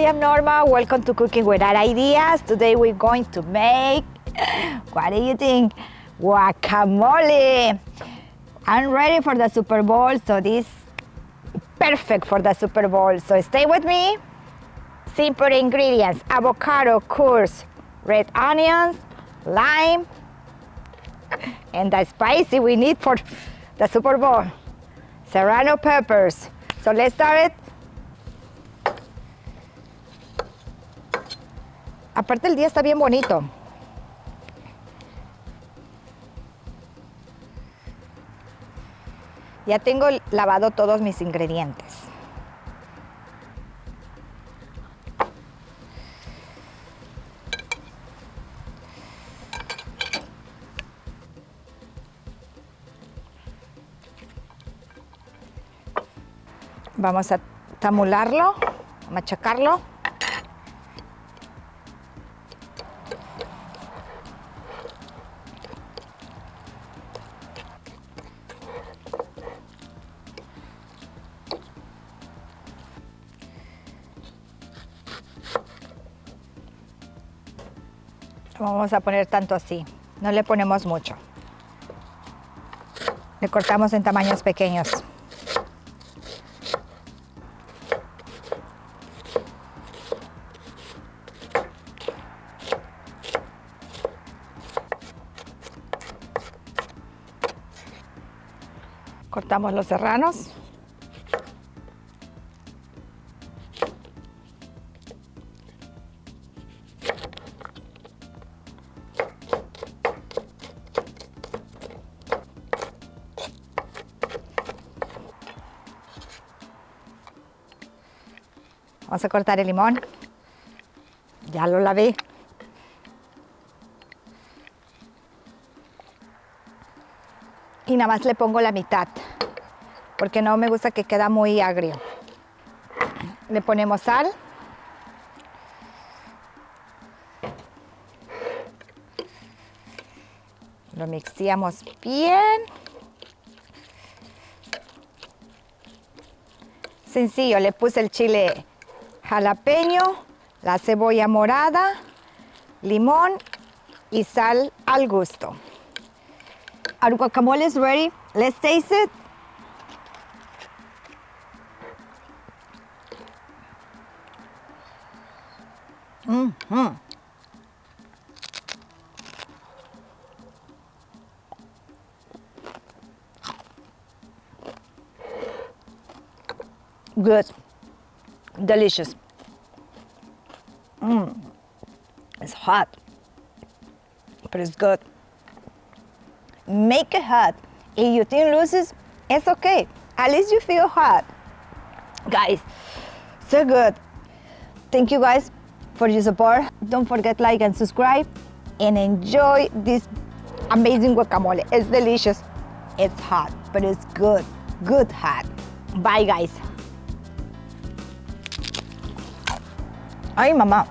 am Norma. Welcome to Cooking with Ideas. Today we're going to make, what do you think? Guacamole. I'm ready for the Super Bowl, so this is perfect for the Super Bowl. So stay with me. Simple ingredients: avocado, course, red onions, lime, and the spicy we need for the Super Bowl, serrano peppers. So let's start it. Aparte el día está bien bonito. Ya tengo lavado todos mis ingredientes. Vamos a tamularlo, machacarlo. Vamos a poner tanto así, no le ponemos mucho. Le cortamos en tamaños pequeños. Cortamos los serranos. Vamos a cortar el limón. Ya lo lavé. Y nada más le pongo la mitad, porque no me gusta que queda muy agrio. Le ponemos sal. Lo mixeamos bien. Sencillo, le puse el chile jalapeño, la cebolla morada, limón y sal al gusto. Our guacamole is ready. Let's taste it. Good. Delicious. It's hot, but it's good. Make it hot. If you think loses, it's okay. At least you feel hot. Guys, so good. Thank you guys for your support. Don't forget like and subscribe and enjoy this amazing guacamole. It's delicious. It's hot, but it's good. Good hot. Bye guys. Ay, mamá.